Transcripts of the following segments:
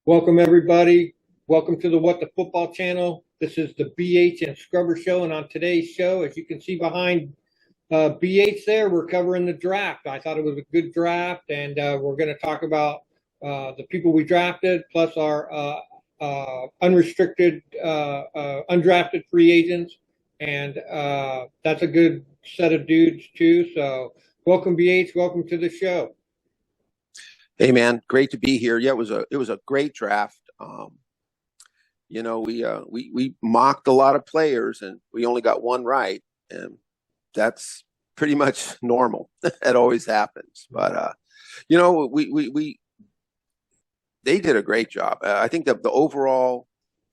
Welcome, everybody. Welcome to the What the Football channel. This is the BH and Scrubber Show. And on today's show, as you can see behind BH there, we're covering the draft. I thought it was a good draft. And we're going to talk about the people we drafted, plus our unrestricted, undrafted free agents. And that's a good set of dudes, too. So welcome, BH. Welcome to the show. Hey man, great to be here. Yeah, it was a great draft. We mocked a lot of players and we only got one right, and that's pretty much normal. It always happens. But we they did a great job. I think that the overall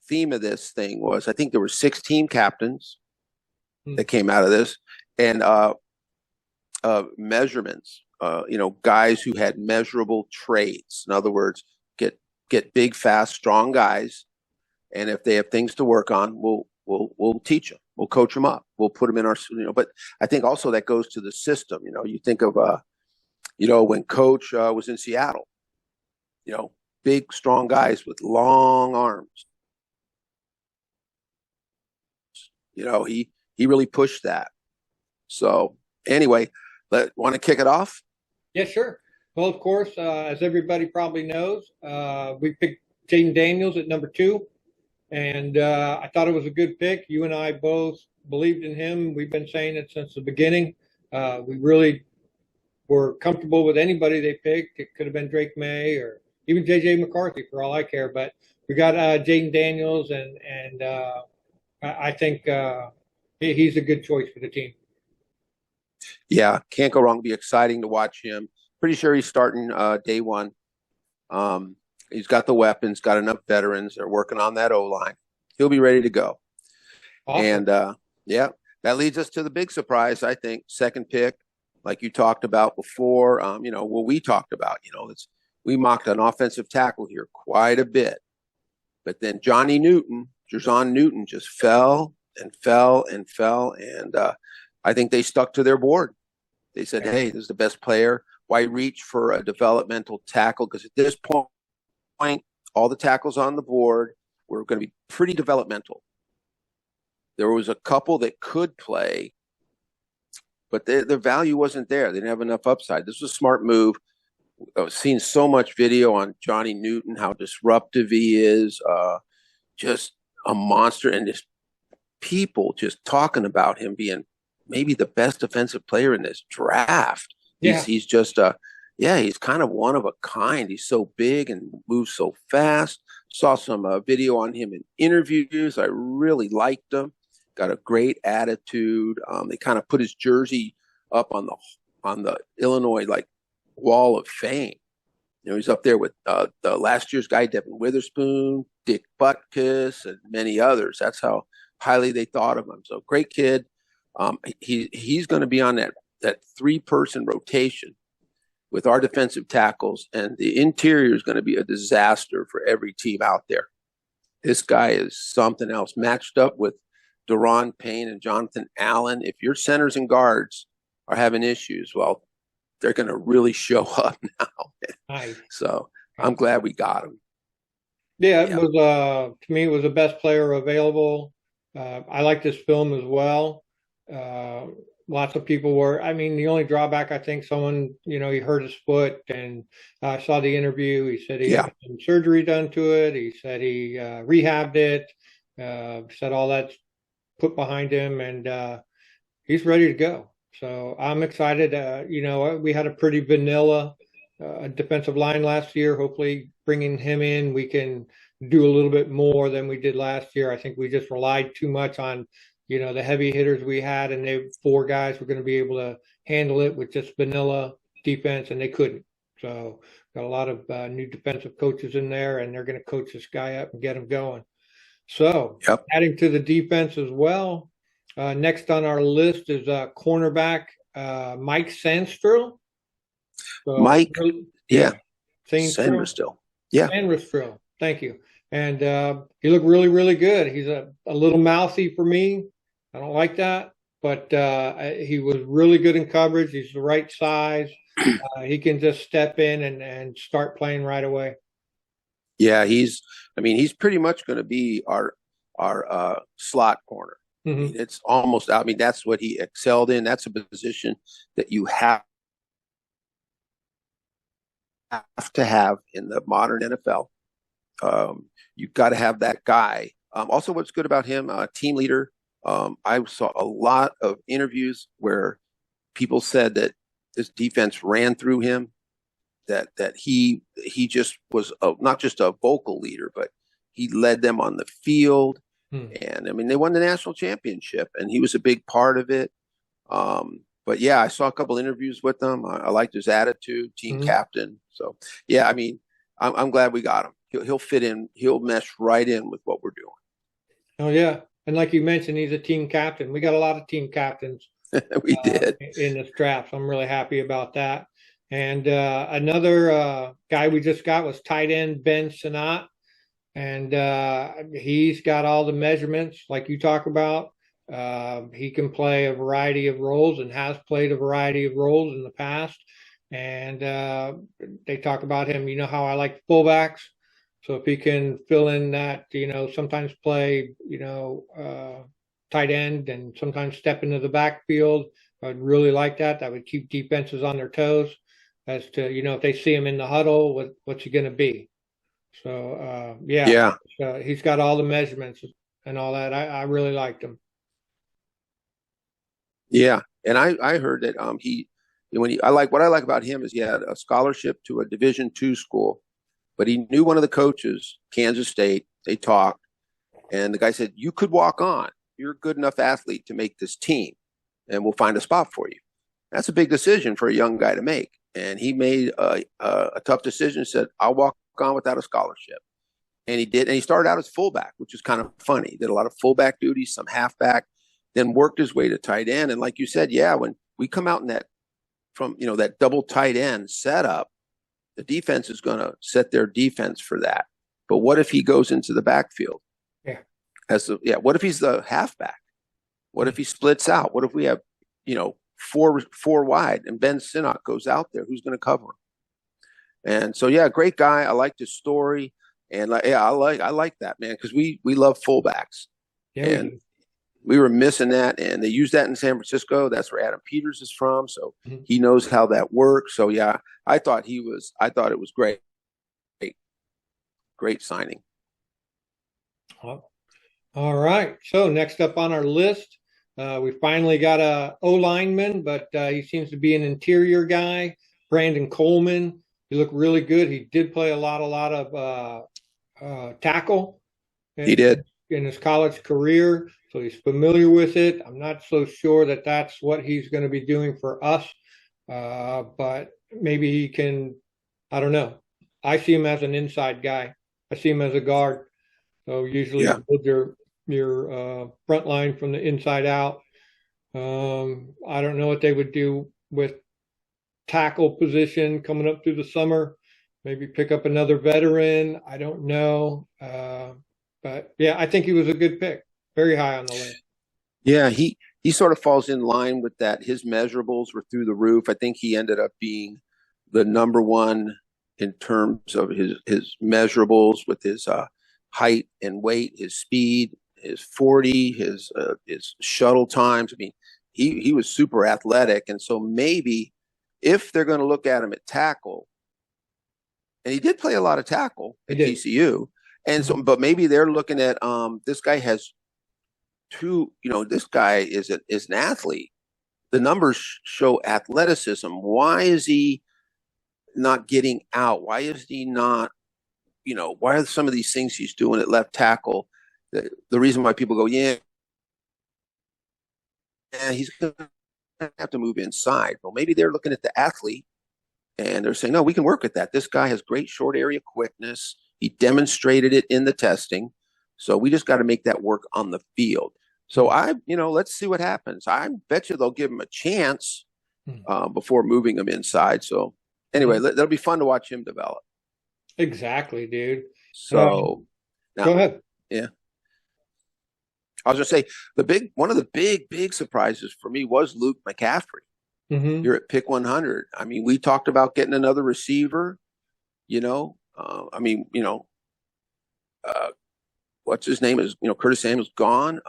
theme of this thing was, I think there were 6 team captains that came out of this, and measurements. Guys who had measurable traits. In other words, get big, fast, strong guys, and if they have things to work on, we'll teach them. We'll coach them up. We'll put them in our. But I think also that goes to the system. You think of when Coach was in Seattle. Big, strong guys with long arms. He really pushed that. So anyway, want to kick it off? Yeah, sure. Well, of course, as everybody probably knows, we picked Jayden Daniels at number 2, and I thought it was a good pick. You and I both believed in him. We've been saying it since the beginning. We really were comfortable with anybody they picked. It could have been Drake May or even J.J. McCarthy, for all I care. But we got Jayden Daniels, and I think he's a good choice for the team. Yeah, can't go wrong. Be exciting to watch him. Pretty sure he's starting day one. He's got the weapons, got enough veterans. They're working on that O-line. He'll be ready to go. Awesome. And that leads us to the big surprise, I think. Second pick, like you talked about before. What we talked about. We mocked an offensive tackle here quite a bit, but then Jer'Zhan Newton just fell and fell and fell, and I think they stuck to their board. They said, hey, this is the best player. Why reach for a developmental tackle? Because at this point, all the tackles on the board were going to be pretty developmental. There was a couple that could play, but their value wasn't there. They didn't have enough upside. This was a smart move. I've seen so much video on Johnny Newton, how disruptive he is, just a monster, and just people just talking about him being maybe the best defensive player in this draft. Yeah. He's just he's kind of one of a kind. He's so big and moves so fast. Saw some video on him in interviews. I really liked him. Got a great attitude. They kind of put his jersey up on the Illinois Wall of Fame. He's up there with the last year's guy, Devin Witherspoon, Dick Butkus, and many others. That's how highly they thought of him. So great kid. He's going to be on that 3-person rotation with our defensive tackles, and the interior is going to be a disaster for every team out there. This guy is something else. Matched up with Daron Payne and Jonathan Allen. If your centers and guards are having issues, well, they're going to really show up now. Nice. So I'm glad we got him. Yeah, it was to me, it was the best player available. I liked this film as well. Lots of people were. I mean, the only drawback, I think, someone he hurt his foot, and I saw the interview. He said he had some surgery done to it. He said he rehabbed it. Said all that's put behind him, and he's ready to go. So I'm excited. We had a pretty vanilla defensive line last year. Hopefully, bringing him in, we can do a little bit more than we did last year. I think we just relied too much on the heavy hitters we had, and they 4 guys were going to be able to handle it with just vanilla defense, and they couldn't. So got a lot of new defensive coaches in there, and they're going to coach this guy up and get him going. So adding to the defense as well, next on our list is cornerback Mike Sainristil. Sainristil. Yeah. Sainristil. Thank you. And he looked really, really good. He's a little mouthy for me. I don't like that, but he was really good in coverage. He's the right size. He can just step in and start playing right away. Yeah, he's pretty much going to be our slot corner. I mean, Hmm. it's almost, I mean, that's what he excelled in. That's a position that you have to have in the modern NFL. You've got to have that guy. Also, what's good about him, team leader. I saw a lot of interviews where people said that this defense ran through him, that he just was not just a vocal leader, but he led them on the field. Hmm. And I mean, they won the national championship, and he was a big part of it. But yeah, I saw a couple interviews with him. I liked his attitude, team Hmm. captain. So yeah, I mean, I'm glad we got him. He'll fit in. He'll mesh right in with what we're Oh yeah, and like you mentioned, he's a team captain. We got a lot of team captains doing. We did. in this draft. So I'm really happy about that. And another guy we just got was tight end Ben Sinnott, and he's got all the measurements like you talk about. He can play a variety of roles and has played a variety of roles in the past. And they talk about him. You know how I like fullbacks. So if he can fill in that, sometimes play, tight end and sometimes step into the backfield, I'd really like that. That would keep defenses on their toes as to, if they see him in the huddle, what's he going to be? So, yeah, Yeah, he's got all the measurements and all that. I really liked him. yeah. And I heard that I like what I like about him is he had a scholarship to a Division II school, but he knew one of the coaches, Kansas State. They talked, and the guy said, "You could walk on. You're a good enough athlete to make this team, and we'll find a spot for you." That's a big decision for a young guy to make, and he made a tough decision. Said, "I'll walk on without a scholarship," and he did. And he started out as fullback, which is kind of funny. He did a lot of fullback duties, some halfback, then worked his way to tight end. And like you said, yeah, when we come out in that from that double tight end setup, the defense is going to set their defense for that. But what if he goes into the backfield? Yeah. What if he's the halfback? What if he splits out? What if we have, four wide and Ben Sinnott goes out there? Who's going to cover him? And so, yeah, great guy. I liked his story, and I like that, man, because we love fullbacks, Yeah, we and do. we were missing that, and they use that in San Francisco. That's where Adam Peters is from, so Mhm. he knows how that works. So yeah, I thought it was great, great signing. All right. So next up on our list, we finally got a O lineman, but he seems to be an interior guy, Brandon Coleman. He looked really good. He did play a lot of tackle He in, did. in his college career, so he's familiar with it. I'm not so sure that that's what he's going to be doing for us, but maybe he can. I don't know. I see him as an inside guy. I see him as a guard. So usually Yeah, you build your front line from the inside out. I don't know what they would do with tackle position coming up through the summer. Maybe pick up another veteran. I don't know. But yeah, I think he was a good pick. Very high on the list. yeah. He sort of falls in line with that. His measurables were through the roof. I think he ended up being the number one in terms of his measurables with his height and weight, his speed, his 40, his shuttle times. I mean, he was super athletic, and so maybe if they're going to look at him at tackle, and he did play a lot of tackle He at did. TCU, and so Mhm. but maybe they're looking at this guy has two. This guy is an athlete. The numbers show athleticism. Why is he not getting out? Why is he not why are some of these things he's doing at left tackle? The reason why people go, yeah, he's going to have to move inside. Well, maybe they're looking at the athlete and they're saying, no, we can work with that. This guy has great short area quickness. He demonstrated it in the testing. So we just got to make that work on the field. So let's see what happens. I bet you they'll give him a chance before moving him inside. So anyway, Mhm. that'll be fun to watch him develop. Exactly, dude. So now, Go ahead. yeah, I was going to say one of the big surprises for me was Luke McCaffrey Hmm. here at pick 100. I mean, we talked about getting another receiver. I mean, what's his name is, Curtis Samuel's gone.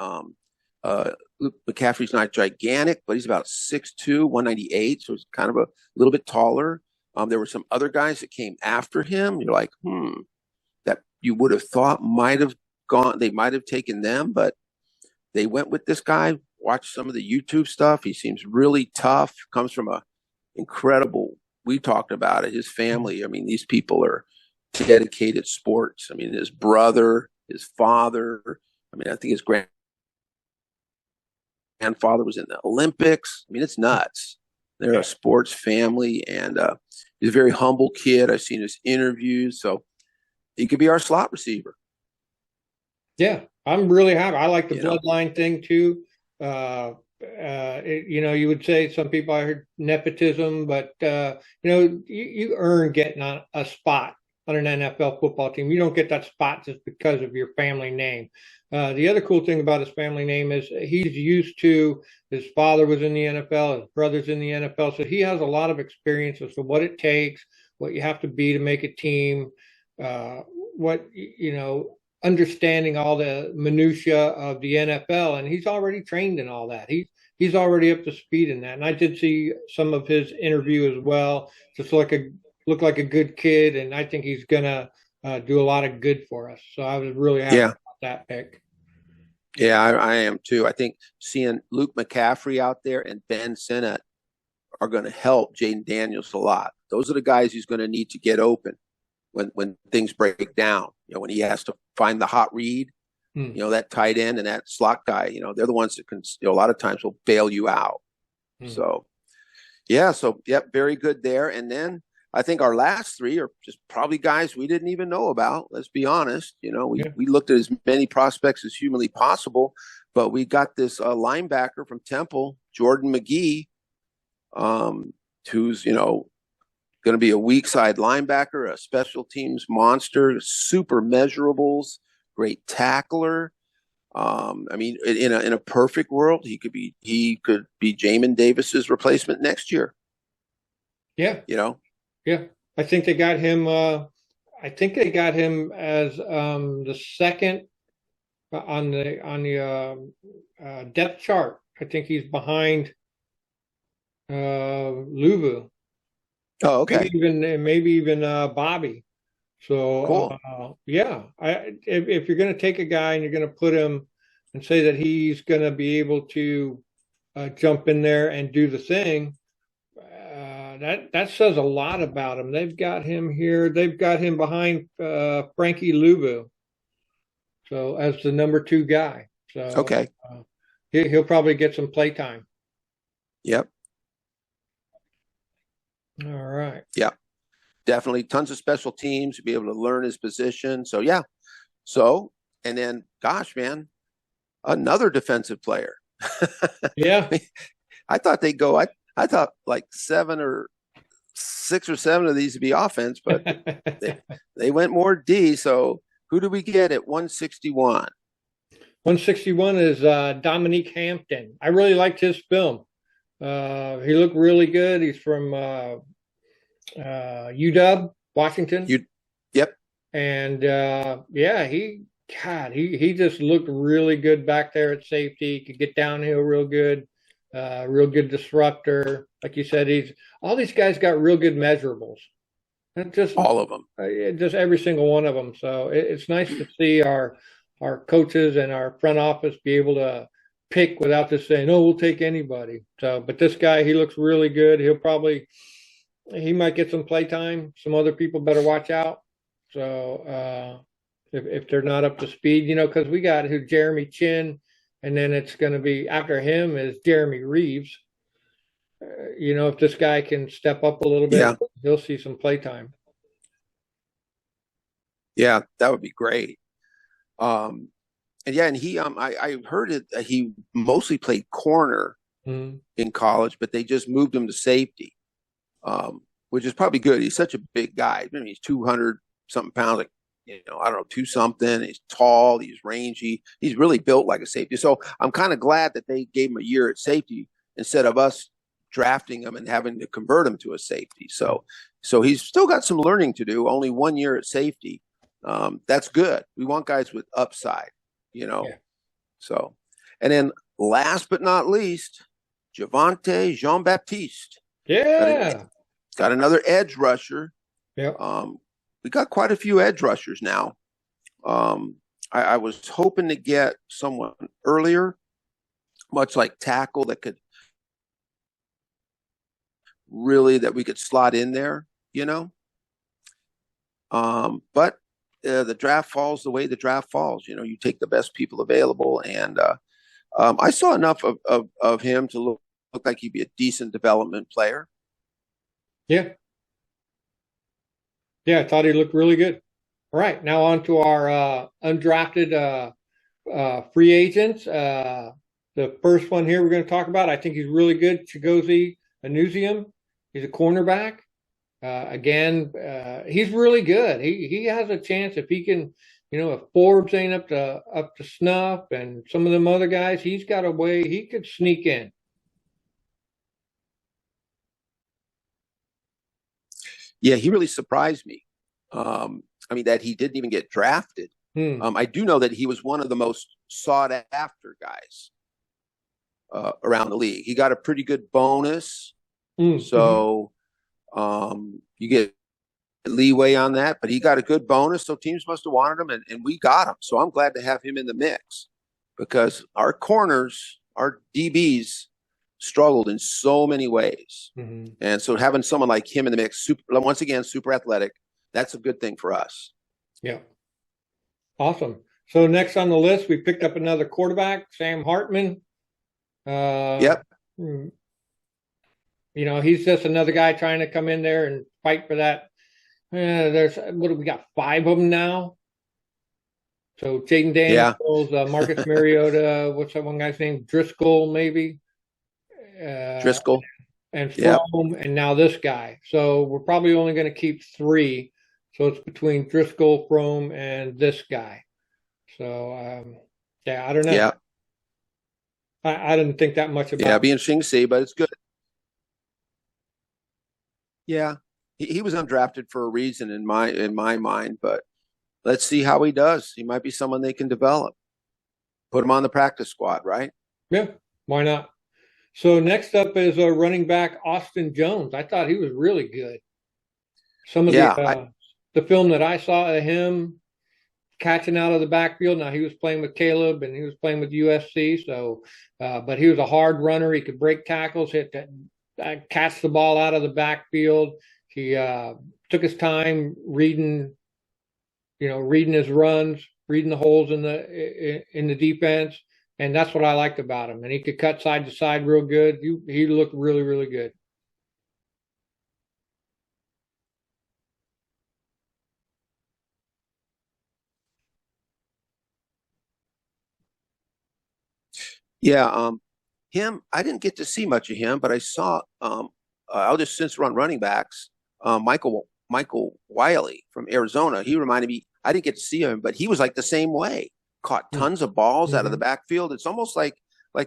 Luke McCaffrey's not gigantic, but he's about 6'2", 198, so he's kind of a little bit taller. There were some other guys that came after him. You're like, that you would have thought might have gone, they might have taken them, but they went with this guy. Watch some of the YouTube stuff. He seems really tough, comes from a incredible, we talked about it, his family. I mean, these people are dedicated sports. I mean, his brother, his father, I mean, I think his grandfather was in the Olympics. I mean, it's nuts. They're a sports family, and he's a very humble kid. I've seen his interviews, so he could be our slot receiver. Yeah, I'm really happy. I like the bloodline thing too. You would say some people, I heard nepotism, but you earn getting on a spot on an NFL football team. You don't get that spot just because of your family name. The other cool thing about his family name is he's used to, his father was in the NFL, his brother's in the NFL, so he has a lot of experience as to what it takes, what you have to be to make a team, understanding all the minutia of the NFL, and he's already trained in all that. He's already up to speed in that. And I did see some of his interview as well. Just look like a good kid, and I think he's gonna do a lot of good for us. So I was really happy about that pick. Yeah, I am too. I think seeing Luke McCaffrey out there and Ben Sinnott are going to help Jaden Daniels a lot. Those are the guys he's going to need to get open when things break down. When he has to find the hot read, that tight end and that slot guy, they're the ones that can, a lot of times will bail you out. So, very good there. And then I think our last three are just probably guys we didn't even know about. Let's be honest. We looked at as many prospects as humanly possible, but we got this linebacker from Temple, Jordan McGee, who's, going to be a weak side linebacker, a special teams monster, super measurables, great tackler. I mean, in a perfect world, he could be Jamin Davis's replacement next year. Yeah. Yeah. I think they got him as the second on the depth chart. I think he's behind Luvu. Oh, okay. Maybe even Bobby. So cool. If you're going to take a guy and you're going to put him and say that he's going to be able to jump in there and do the thing, that says a lot about him. They've got him here. They've got him behind Frankie Luvu, so as the number 2 guy. So okay, he'll probably get some play time. Yep. All right. Yeah, definitely. Tons of special teams to be able to learn his position. So, yeah. So, and then, gosh, man, another defensive player. Yeah. I thought they'd go, I thought like 6 or 7 of these would be offense, but they went more D. So, who do we get at 161? 161 is Dominique Hampton. I really liked his film. He looked really good. He's from UW, Washington. Yep. And he just looked really good back there at safety. He could get downhill real good disruptor. Like you said, all these guys got real good measurables. Just all of them. Just every single one of them. So it's nice to see our coaches and our front office be able to pick without just saying, "Oh, we'll take anybody." So, but this guy, he looks really good. He might get some play time. Some other people better watch out. So, if they're not up to speed, because we got Jeremy Chin, and then it's going to be after him is Jeremy Reeves. If this guy can step up a little bit, he'll see some play time. Yeah, that would be great. And he, I heard it. He mostly played corner in college, but they just moved him to safety, which is probably good. He's such a big guy. I mean, he's 200 something pounds, like, I don't know, 2 something. He's tall. He's rangy. He's really built like a safety. So I'm kind of glad that they gave him a year at safety instead of us drafting him and having to convert him to a safety. So he's still got some learning to do. Only 1 year at safety. That's good. We want guys with upside, you know. Yeah. So, and then last but not least, Javonte Jean Baptiste got an, Yeah. got another edge rusher. Yep. We got quite a few edge rushers now. I was hoping to get someone earlier, much like tackle that could really that we could slot in there, you know. But the draft falls the way the draft falls. You know, you take the best people available, and I saw enough of him to look like he'd be a decent development player. Yeah. Yeah. I thought he looked really good. All right. Now on to our undrafted free agents. The first one here we're going to talk about, I think he's really good. Chigozie Anuzium. He's a cornerback. Again, he's really good. He has a chance if he can, if Forbes ain't up to snuff and some of them other guys, he's got a way he could sneak in. Yeah, he really surprised me. I mean, that he didn't even get drafted. I do know that he was one of the most sought after guys around the league. He got a pretty good bonus. So you get leeway on that, but he got a good bonus. So teams must have wanted him, and we got him. So I'm glad to have him in the mix because our corners, our DBs struggled in so many ways. And so having someone like him in the mix, once again, super athletic, that's a good thing for us. Yeah. Awesome. So next on the list, we picked up another quarterback, Sam Hartman. Yep. He's just another guy trying to come in there and fight for that. We got 5 of them now. So Jaden Daniels, Marcus Mariota, what's that one guy's name? Driscoll, maybe. Driscoll. And Fromm, and now this guy. So we're probably only going to keep 3. So it's between Driscoll, Fromm, and this guy. So, I don't know. Yeah. I didn't think that much about it. Yeah, it'd be interesting to see, but it's good. Yeah, he was undrafted for a reason in my mind, but let's see how he does. He might be someone they can develop. Put him on the practice squad, right? Yeah, why not? So next up is running back Austin Jones. I thought he was really good. Some of the film that I saw of him catching out of the backfield. Now he was playing with Caleb and he was playing with USC. So, but he was a hard runner. He could break tackles, catch the ball out of the backfield. He took his time reading his runs, reading the holes in the defense, and that's what I liked about him. And he could cut side to side real good. He looked really, really good. Yeah, him. I didn't get to see much of him, but I saw. I'll just since run running backs. Michael Wiley from Arizona. He reminded me. I didn't get to see him, but he was like the same way. Caught tons of balls out of the backfield. It's almost like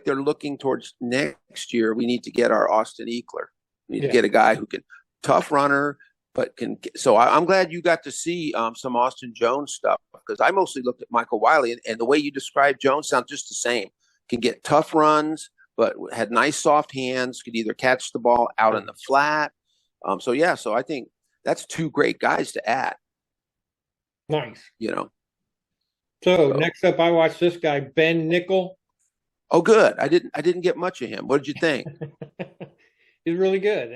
they're looking towards next year. We need to get our Austin Ekeler. We need to get a guy who can tough runner, but can. So I'm glad you got to see some Austin Jones stuff because I mostly looked at Michael Wiley and the way you described Jones sounds just the same. Can get tough runs, but had nice soft hands, could either catch the ball out in the flat. So I think that's 2 great guys to add. Nice. So next up, I watched this guy, Ben Nickel. Oh, good. I didn't get much of him. What did you think? He's really good.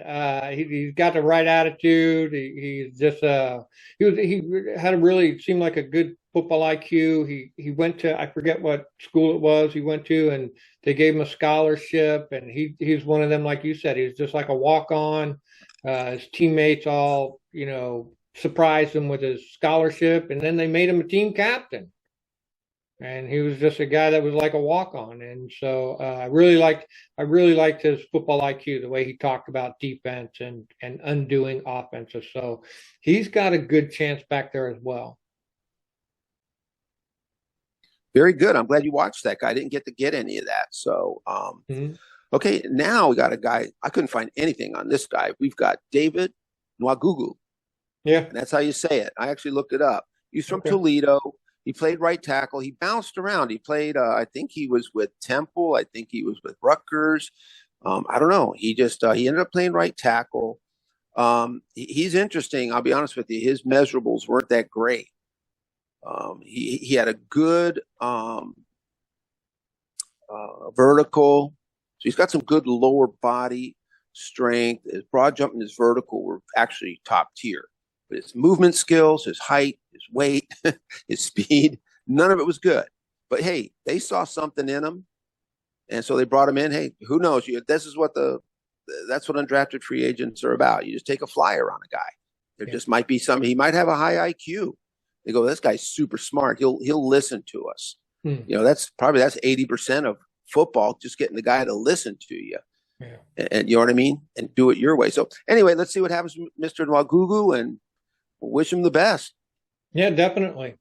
He's got the right attitude. He's just he had a really seemed like a good football IQ. He went to, I forget what school it was he went to, and they gave him a scholarship. And he's one of them, like you said. He's just like a walk on. His teammates all surprised him with his scholarship, and then they made him a team captain. And he was just a guy that was like a walk-on, and so I really liked his football IQ, the way he talked about defense and undoing offenses. So he's got a good chance back there as well. Very good. I'm glad you watched that guy. I didn't get to get any of that. So, okay, now we got a guy. I couldn't find anything on this guy. We've got David Nwagugu. Yeah, and that's how you say it. I actually looked it up. He's from Okay. Toledo. He played right tackle. He bounced around. He played, I think he was with Temple. I think he was with Rutgers. I don't know. He ended up playing right tackle. He's interesting. I'll be honest with you. His measurables weren't that great. He had a good vertical. So he's got some good lower body strength. His broad jump and his vertical were actually top tier. But his movement skills, his height, his weight, his speed, none of it was good. But hey, they saw something in him, and so they brought him in. Hey, who knows? That's what undrafted free agents are about. You just take a flyer on a guy. There just might be some. He might have a high IQ. They go, this guy's super smart. He'll listen to us. That's 80% of football, just getting the guy to listen to you. Yeah. And you know what I mean? And do it your way. So anyway, let's see what happens with Mr. Nwagugu, and wish him the best. Yeah, definitely.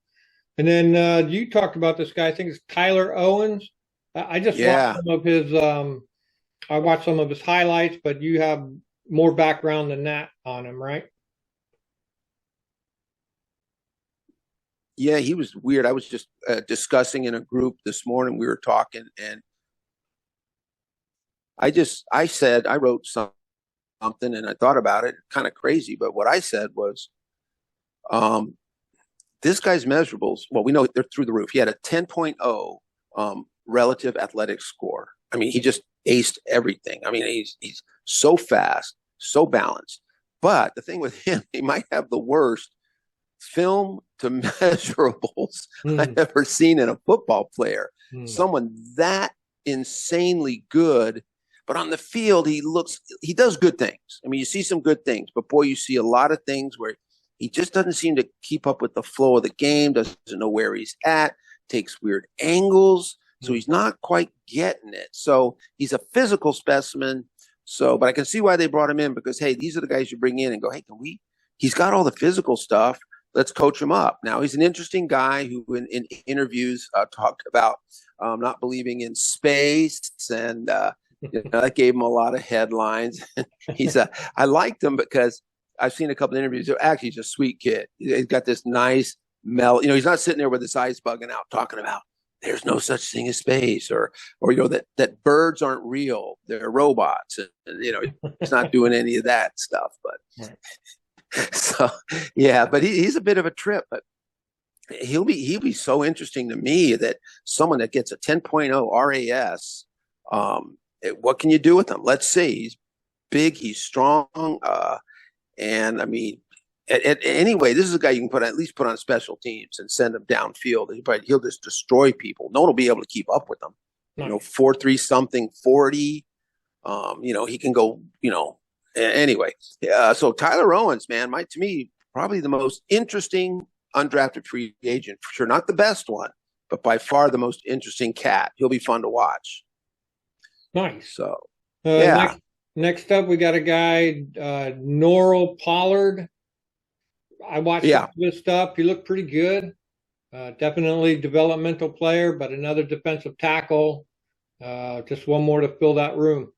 And then you talked about this guy. I think it's Tyler Owens. I just watched some of his. I watched some of his highlights, but you have more background than that on him, right? Yeah, he was weird. I was just discussing in a group this morning. We were talking, and I wrote something, and I thought about it, kind of crazy. But what I said was, this guy's measurables, well, we know they're through the roof. He had a 10.0 relative athletic score. I mean, he just aced everything. I mean, he's so fast, so balanced. But the thing with him, he might have the worst film to measurables I've ever seen in a football player. Someone that insanely good, but on the field, he does good things. I mean, you see some good things, but boy, you see a lot of things where he just doesn't seem to keep up with the flow of the game, doesn't know where he's at, takes weird angles. So he's not quite getting it. So he's a physical specimen. So, but I can see why they brought him in, because, hey, these are the guys you bring in and go, hey, he's got all the physical stuff. Let's coach him up. Now, he's an interesting guy who in interviews talked about not believing in space, and that gave him a lot of headlines. I liked him because I've seen a couple of interviews. Actually, he's a sweet kid. He's got this nice he's not sitting there with his eyes bugging out talking about there's no such thing as space, or that birds aren't real, they're robots, and he's not doing any of that stuff. But so yeah, but he's a bit of a trip, but he'll be so interesting to me, that someone that gets a 10.0 RAS, what can you do with him? Let's see. He's big, he's strong, and I mean, anyway, this is a guy you can at least put on special teams and send him downfield. He'll just destroy people. No one will be able to keep up with him. 4.3 something, 40. He can go. Anyway, so Tyler Owens, man, to me probably the most interesting undrafted free agent for sure. Not the best one, but by far the most interesting cat. He'll be fun to watch. Nice. So yeah. Next up, we got a guy, Norrell Pollard. I watched his stuff. He looked pretty good. Definitely developmental player, but another defensive tackle. Just one more to fill that room.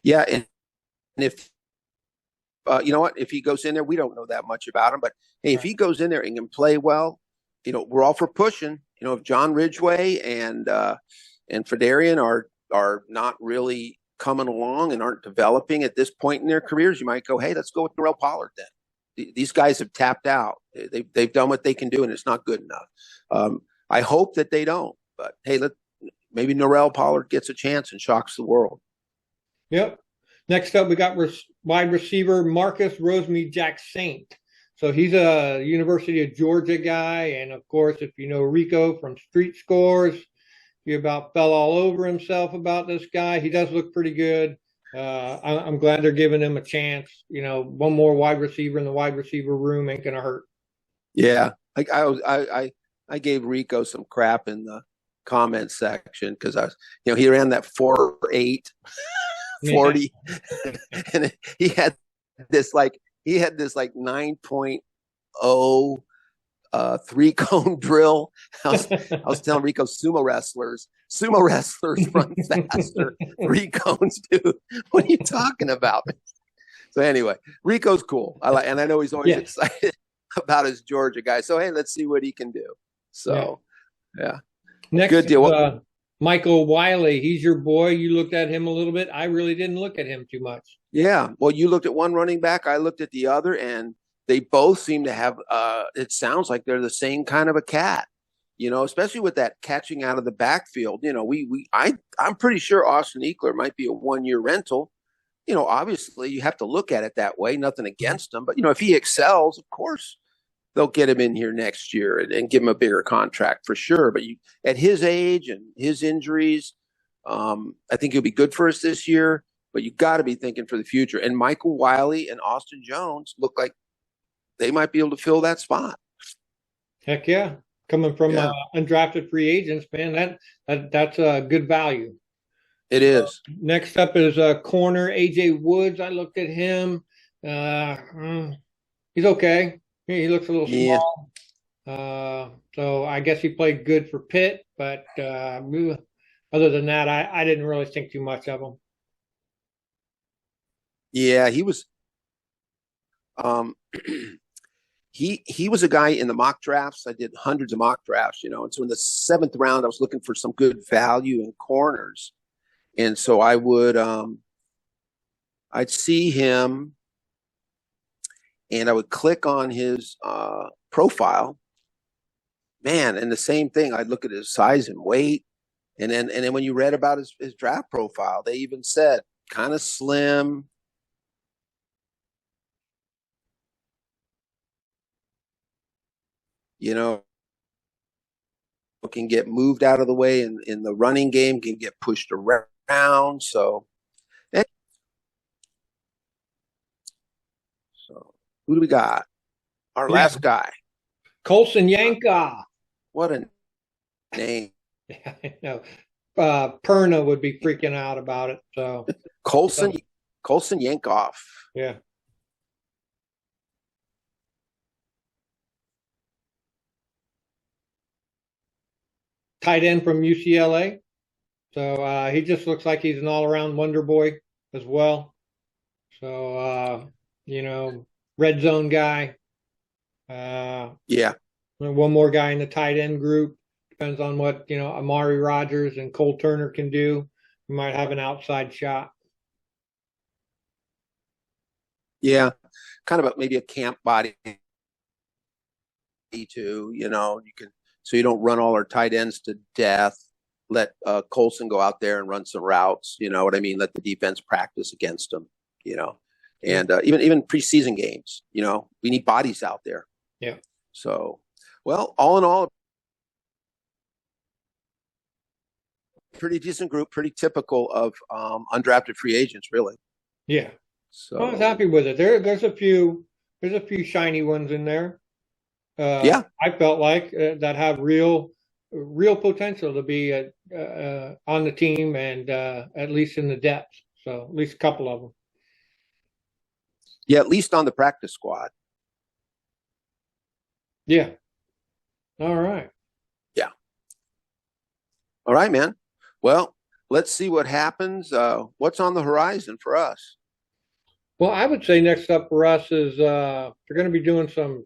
Yeah, and if you know what, if he goes in there, we don't know that much about him, but hey, if he goes in there and can play well, we're all for pushing. If John Ridgeway and Fedarian are not really coming along and aren't developing at this point in their careers, you might go, hey, let's go with Norrell Pollard then. These guys have tapped out. They've done what they can do, and it's not good enough. I hope that they don't, but hey, maybe Norrell Pollard gets a chance and shocks the world. Yep. Next up, we got wide receiver Marcus Rosemy-Jacksaint. So he's a University of Georgia guy, and of course, if you know Rico from Street Scores, he about fell all over himself about this guy. He does look pretty good. I'm glad they're giving him a chance. One more wide receiver in the wide receiver room ain't gonna hurt. Yeah, I gave Rico some crap in the comment section because he ran that 4.8 40, and he had this 9.0 3-cone drill. I was telling Rico, sumo wrestlers run faster. 3 cones, dude. What are you talking about? So anyway, Rico's cool. And I know he's always Yeah. excited about his Georgia guy. So hey, let's see what he can do. So yeah, Next good is deal. Well, Michael Wiley. He's your boy. You looked at him a little bit. I really didn't look at him too much. yeah. Well, you looked at one running back, I looked at the other, and they both seem to have it sounds like they're the same kind of a cat. Especially with that catching out of the backfield. I'm pretty sure Austin Ekeler might be a 1-year rental. Obviously you have to look at it that way, nothing against him. But, if he excels, of course, they'll get him in here next year and give him a bigger contract for sure. But at his age and his injuries, I think he'll be good for us this year. But you got to be thinking for the future. And Michael Wiley and Austin Jones look like they might be able to fill that spot. Heck yeah. Coming from undrafted free agents, man, that's a good value. It is. Next up is corner AJ Woods. I looked at him. He's okay. He looks a little small. So I guess he played good for Pitt, but other than that, I didn't really think too much of him. Yeah, he was. He was a guy in the mock drafts. I did hundreds of mock drafts, and so in the 7th round, I was looking for some good value in corners. And so I would, I'd see him and I would click on his profile, man. And the same thing, I'd look at his size and weight. And then when you read about his draft profile, they even said kind of slim, can get moved out of the way in the running game, can get pushed around. So who do we got? Our last guy. Colson Yanka. What a name. Yeah, I know. Perna would be freaking out about it. So Colson Yankoff. Yeah. Tight end from UCLA. So he just looks like he's an all-around wonder boy as well. So red zone guy. Yeah. One more guy in the tight end group. Depends on what Amari Rogers and Cole Turner can do. We might have an outside shot. Yeah, kind of maybe a camp body too. You can, so you don't run all our tight ends to death. Let Colson go out there and run some routes. You know what I mean? Let the defense practice against them. And even preseason games. We need bodies out there. Yeah. So, well, all in all, pretty decent group, pretty typical of undrafted free agents, really. Yeah. So I was happy with it. There's a few shiny ones in there. I felt like that have real potential to be on the team and at least in the depth. So at least a couple of them. Yeah, at least on the practice squad. Yeah. All right. Yeah. All right, man. Well, let's see what happens. What's on the horizon for us? Well, I would say next up for us is they're going to be doing some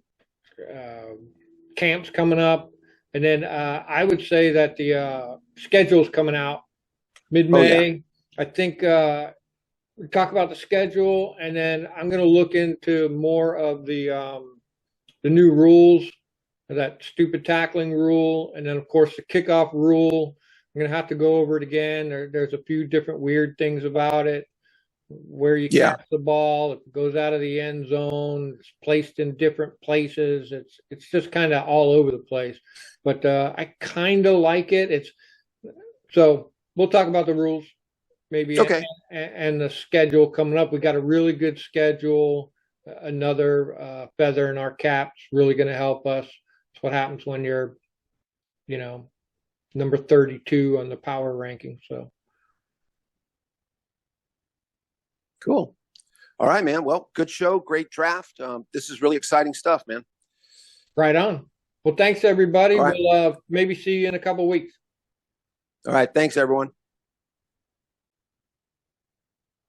camps coming up. And then I would say that the schedule's coming out mid-May. Oh, yeah. I think we talk about the schedule, and then I'm going to look into more of the new rules, that stupid tackling rule, and then, of course, the kickoff rule. I'm going to have to go over it again. There's a few different weird things about it, where you catch the ball, if it goes out of the end zone, it's placed in different places. It's just kind of all over the place. But I kind of like it. So we'll talk about the rules maybe and the schedule coming up. We got a really good schedule. Another feather in our cap's really going to help us. It's what happens when you're, number 32 on the power ranking. So cool. All right, man. Well, good show. Great draft. This is really exciting stuff, man. Right on. Well, thanks, everybody. Right. We'll maybe see you in a couple of weeks. All right. Thanks, everyone.